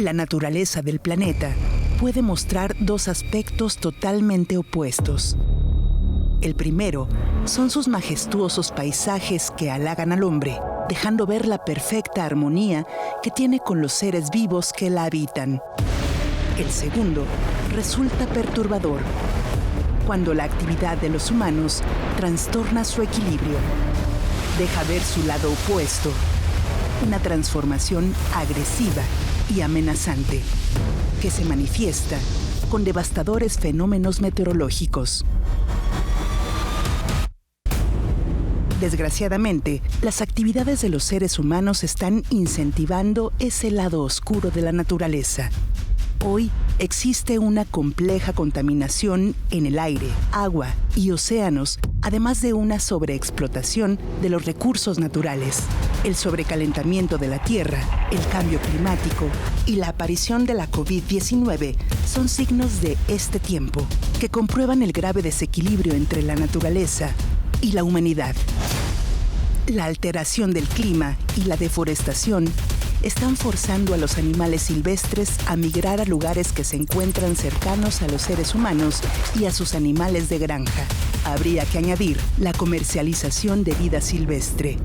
La naturaleza del planeta puede mostrar dos aspectos totalmente opuestos. El primero son sus majestuosos paisajes que halagan al hombre, dejando ver la perfecta armonía que tiene con los seres vivos que la habitan. El segundo resulta perturbador, cuando la actividad de los humanos trastorna su equilibrio. Deja ver su lado opuesto, una transformación agresiva y amenazante, que se manifiesta con devastadores fenómenos meteorológicos. Desgraciadamente, las actividades de los seres humanos están incentivando ese lado oscuro de la naturaleza. Hoy existe una compleja contaminación en el aire, agua y océanos, además de una sobreexplotación de los recursos naturales. El sobrecalentamiento de la Tierra, el cambio climático y la aparición de la COVID-19 son signos de este tiempo, que comprueban el grave desequilibrio entre la naturaleza y la humanidad. La alteración del clima y la deforestación están forzando a los animales silvestres a migrar a lugares que se encuentran cercanos a los seres humanos y a sus animales de granja. Habría que añadir la comercialización de vida silvestre.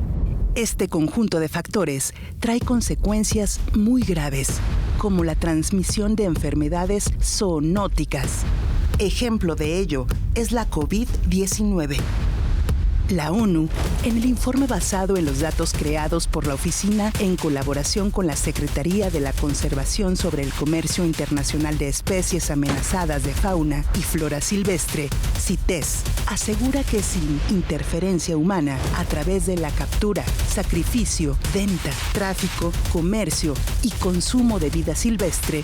Este conjunto de factores trae consecuencias muy graves, como la transmisión de enfermedades zoonóticas. Ejemplo de ello es la COVID-19. La ONU, en el informe basado en los datos creados por la Oficina en colaboración con la Secretaría de la Conservación sobre el Comercio Internacional de Especies Amenazadas de Fauna y Flora Silvestre, CITES, asegura que sin interferencia humana a través de la captura, sacrificio, venta, tráfico, comercio y consumo de vida silvestre,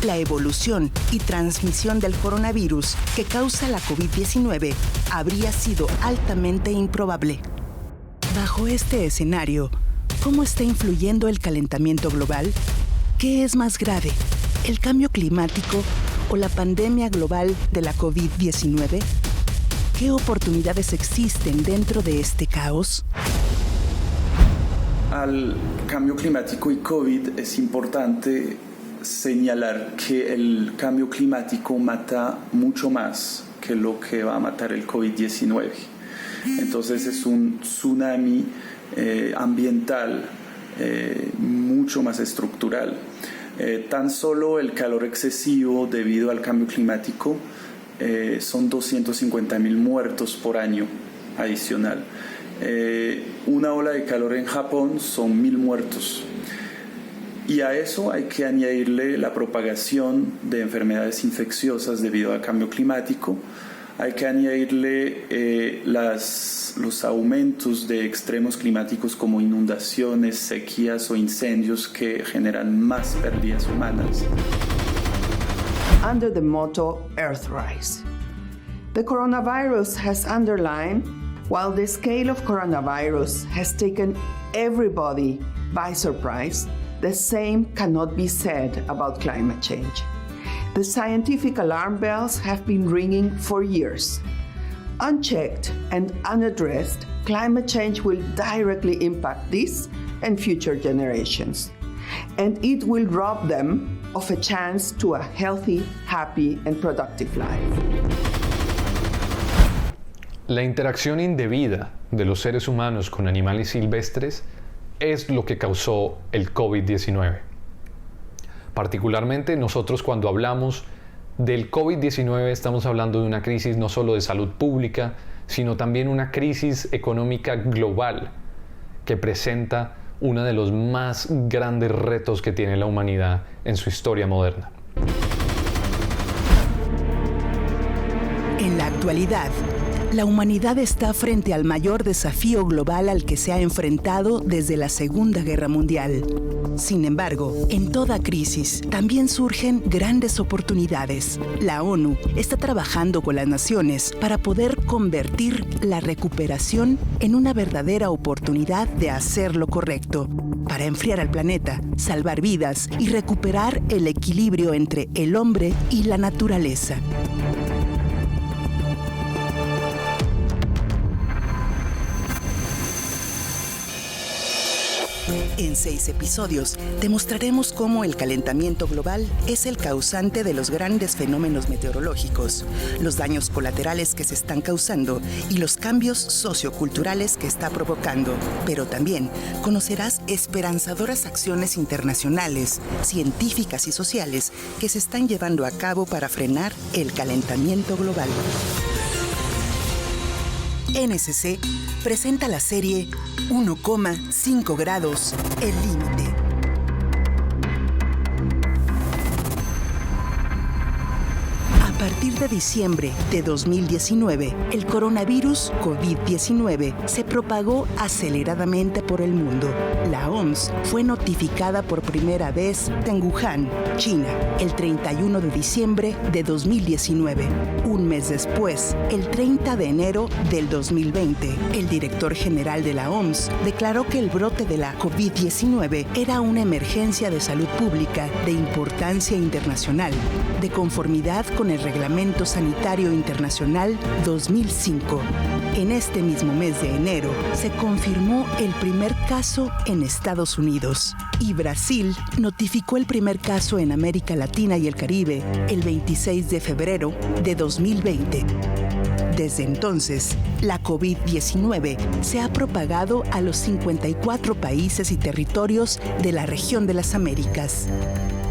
la evolución y transmisión del coronavirus que causa la COVID-19 habría sido altamente improbable. Bajo este escenario, ¿cómo está influyendo el calentamiento global? ¿Qué es más grave, el cambio climático o la pandemia global de la COVID-19? ¿Qué oportunidades existen dentro de este caos? Al cambio climático y COVID es importante señalar que el cambio climático mata mucho más que lo que va a matar el COVID-19. Entonces es un tsunami ambiental mucho más estructural. Tan solo el calor excesivo debido al cambio climático son 250,000 muertos por año adicional. Una ola de calor en Japón son 1,000 muertos. Y a eso hay que añadirle la propagación de enfermedades infecciosas debido al cambio climático. Hay que añadirle los aumentos de extremos climáticos como inundaciones, sequías o incendios que generan más pérdidas humanas. Under the motto Earthrise, the coronavirus has underlined, while the scale of coronavirus has taken everybody by surprise, the same cannot be said about climate change. The scientific alarm bells have been ringing for years. Unchecked and unaddressed, climate change will directly impact this and future generations, and it will rob them of a chance to a healthy, happy, and productive life. La interacción indebida de los seres humanos con animales silvestres es lo que causó el COVID-19. Particularmente nosotros cuando hablamos del COVID-19 estamos hablando de una crisis no solo de salud pública, sino también una crisis económica global que presenta uno de los más grandes retos que tiene la humanidad en su historia moderna. En la actualidad, la humanidad está frente al mayor desafío global al que se ha enfrentado desde la Segunda Guerra Mundial. Sin embargo, en toda crisis también surgen grandes oportunidades. La ONU está trabajando con las naciones para poder convertir la recuperación en una verdadera oportunidad de hacer lo correcto, para enfriar al planeta, salvar vidas y recuperar el equilibrio entre el hombre y la naturaleza. En 6 episodios, te mostraremos cómo el calentamiento global es el causante de los grandes fenómenos meteorológicos, los daños colaterales que se están causando y los cambios socioculturales que está provocando. Pero también conocerás esperanzadoras acciones internacionales, científicas y sociales que se están llevando a cabo para frenar el calentamiento global. NSC presenta la serie 1,5 grados, el límite. A partir de diciembre de 2019, el coronavirus COVID-19 se propagó aceleradamente por el mundo. La OMS fue notificada por primera vez en Wuhan, China, el 31 de diciembre de 2019. Un mes después, el 30 de enero del 2020, el director general de la OMS declaró que el brote de la COVID-19 era una emergencia de salud pública de importancia internacional, de conformidad con el Reglamento Sanitario Internacional 2005. En este mismo mes de enero se confirmó el primer caso en Estados Unidos y Brasil notificó el primer caso en América Latina y el Caribe el 26 de febrero de 2020. Desde entonces, la COVID-19 se ha propagado a los 54 países y territorios de la región de las Américas.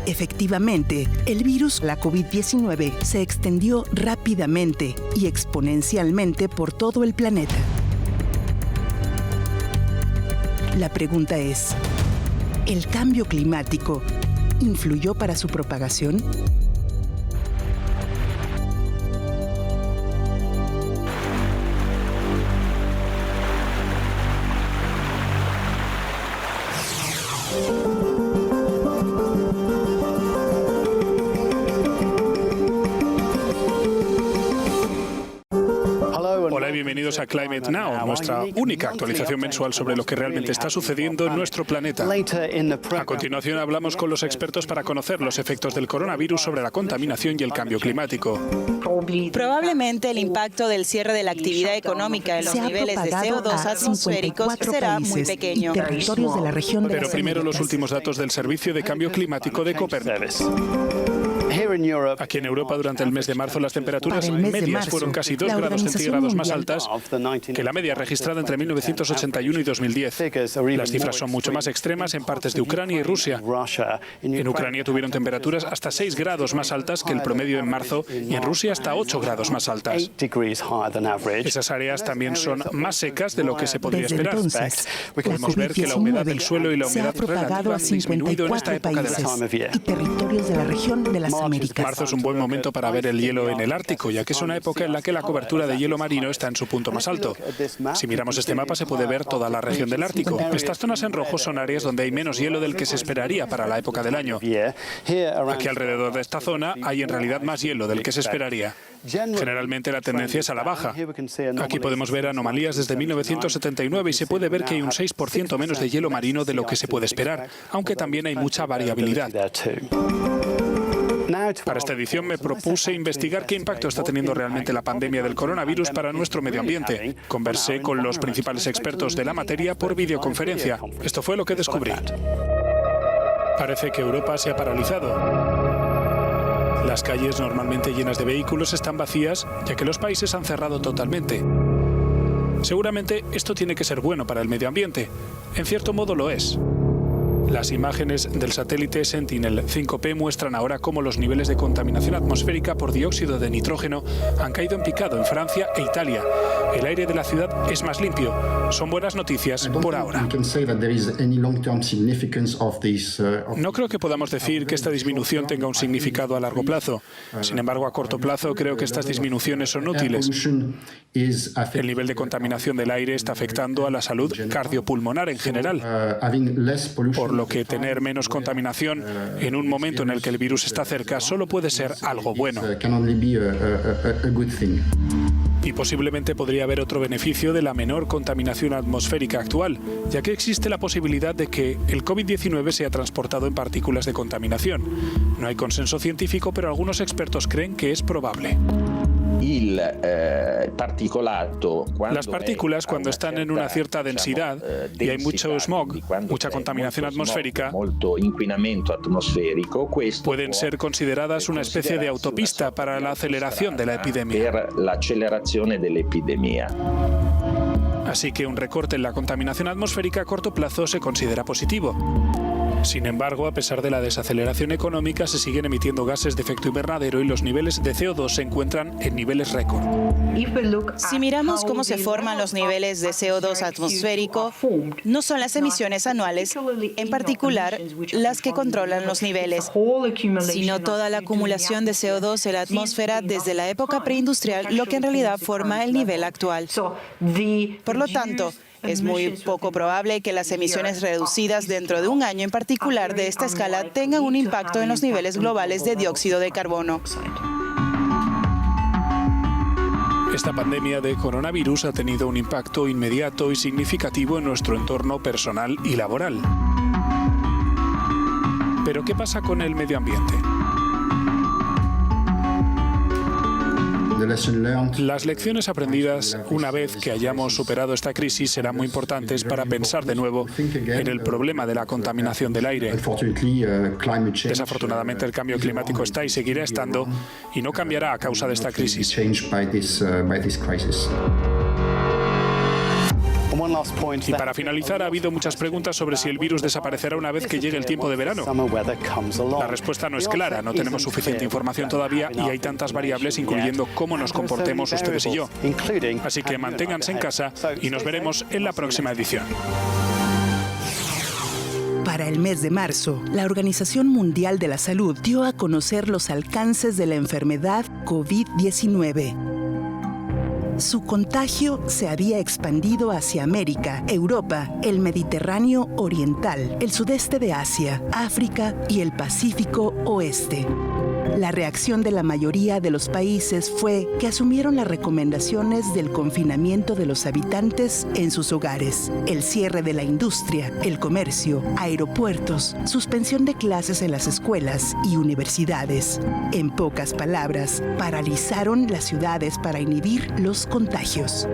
Efectivamente, el virus, la COVID-19, se extendió rápidamente y exponencialmente por todo el planeta. La pregunta es, ¿el cambio climático influyó para su propagación? Hola y bienvenidos a Climate Now, nuestra única actualización mensual sobre lo que realmente está sucediendo en nuestro planeta. A continuación hablamos con los expertos para conocer los efectos del coronavirus sobre la contaminación y el cambio climático. Probablemente el impacto del cierre de la actividad económica en los niveles de CO2 atmosféricos será muy pequeño. Territorios de la región de Pero las primero los Américas. últimos datos del Servicio de Cambio Climático de Copérnico. Aquí en Europa, durante el mes de marzo, las temperaturas Para el mes de medias marzo, fueron casi 2 la grados Organización centígrados más Mundial altas que la media registrada entre 1981 y 2010. Las cifras son mucho más extremas en partes de Ucrania y Rusia. En Ucrania tuvieron temperaturas hasta 6 grados más altas que el promedio en marzo y en Rusia hasta 8 grados más altas. Esas áreas también son más secas de lo que se podría Desde esperar. entonces, Podemos ver que la humedad del suelo y la se ha humedad propagado relativa a han disminuido en esta 54 época del año. países y territorios de la región de las Américas. Marzo es un buen momento para ver el hielo en el Ártico, ya que es una época en la que la cobertura de hielo marino está en su punto más alto. Si miramos este mapa se puede ver toda la región del Ártico. Estas zonas en rojo son áreas donde hay menos hielo del que se esperaría para la época del año. Aquí alrededor de esta zona hay en realidad más hielo del que se esperaría. Generalmente la tendencia es a la baja. Aquí podemos ver anomalías desde 1979 y se puede ver que hay un 6% menos de hielo marino de lo que se puede esperar, aunque también hay mucha variabilidad. Para esta edición me propuse investigar qué impacto está teniendo realmente la pandemia del coronavirus para nuestro medio ambiente. Conversé con los principales expertos de la materia por videoconferencia. Esto fue lo que descubrí. Parece que Europa se ha paralizado. Las calles normalmente llenas de vehículos están vacías, ya que los países han cerrado totalmente. Seguramente esto tiene que ser bueno para el medio ambiente. En cierto modo lo es. Las imágenes del satélite Sentinel-5P muestran ahora cómo los niveles de contaminación atmosférica por dióxido de nitrógeno han caído en picado en Francia e Italia. El aire de la ciudad es más limpio. Son buenas noticias por ahora. No creo que podamos decir que esta disminución tenga un significado a largo plazo. Sin embargo, a corto plazo creo que estas disminuciones son útiles. El nivel de contaminación del aire está afectando a la salud cardiopulmonar en general. Por lo que tener menos contaminación en un momento en el que el virus está cerca solo puede ser algo bueno. Y posiblemente podría haber otro beneficio de la menor contaminación atmosférica actual, ya que existe la posibilidad de que el COVID-19 sea transportado en partículas de contaminación. No hay consenso científico, pero algunos expertos creen que es probable. Las partículas, cuando están en una cierta densidad y hay mucho smog, mucha contaminación atmosférica, pueden ser consideradas una especie de autopista para la aceleración de la epidemia. Así que un recorte en la contaminación atmosférica a corto plazo se considera positivo. Sin embargo, a pesar de la desaceleración económica, se siguen emitiendo gases de efecto invernadero y los niveles de CO2 se encuentran en niveles récord. Si miramos cómo se forman los niveles de CO2 atmosférico, no son las emisiones anuales, en particular las que controlan los niveles, sino toda la acumulación de CO2 en la atmósfera desde la época preindustrial, lo que en realidad forma el nivel actual. Por lo tanto, es muy poco probable que las emisiones reducidas dentro de un año en particular de esta escala tengan un impacto en los niveles globales de dióxido de carbono. Esta pandemia de coronavirus ha tenido un impacto inmediato y significativo en nuestro entorno personal y laboral. Pero ¿qué pasa con el medio ambiente? Las lecciones aprendidas una vez que hayamos superado esta crisis serán muy importantes para pensar de nuevo en el problema de la contaminación del aire. Desafortunadamente, el cambio climático está y seguirá estando y no cambiará a causa de esta crisis. Y para finalizar, ha habido muchas preguntas sobre si el virus desaparecerá una vez que llegue el tiempo de verano. La respuesta no es clara, no tenemos suficiente información todavía y hay tantas variables, incluyendo cómo nos comportemos ustedes y yo. Así que manténganse en casa y nos veremos en la próxima edición. Para el mes de marzo, la Organización Mundial de la Salud dio a conocer los alcances de la enfermedad COVID-19. Su contagio se había expandido hacia América, Europa, el Mediterráneo Oriental, el sudeste de Asia, África y el Pacífico Oeste. La reacción de la mayoría de los países fue que asumieron las recomendaciones del confinamiento de los habitantes en sus hogares, el cierre de la industria, el comercio, aeropuertos, suspensión de clases en las escuelas y universidades. En pocas palabras, paralizaron las ciudades para inhibir los contagios.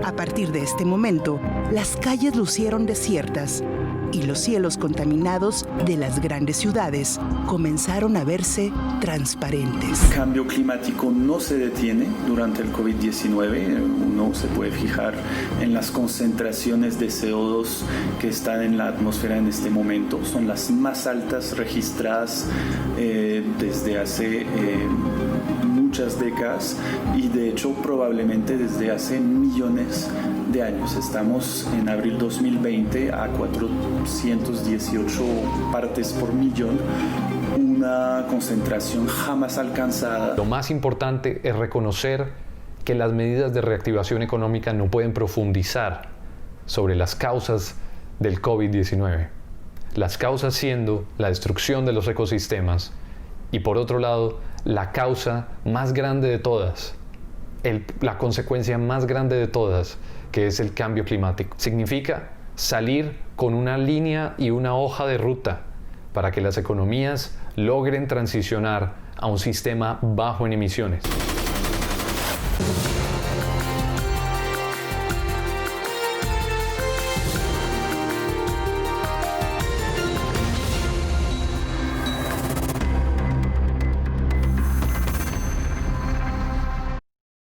A partir de este momento, las calles lucieron desiertas y los cielos contaminados de las grandes ciudades comenzaron a verse transparentes. El cambio climático no se detiene durante el COVID-19. Uno se puede fijar en las concentraciones de CO2 que están en la atmósfera en este momento. Son las más altas registradas desde hace muchas décadas y de hecho probablemente desde hace millones de años. Estamos en abril 2020 a 418 partes por millón, una concentración jamás alcanzada. Lo más importante es reconocer que las medidas de reactivación económica no pueden profundizar sobre las causas del COVID-19. Las causas siendo la destrucción de los ecosistemas y por otro lado, la causa más grande de todas, la consecuencia más grande de todas, que es el cambio climático. Significa salir con una línea y una hoja de ruta para que las economías logren transicionar a un sistema bajo en emisiones.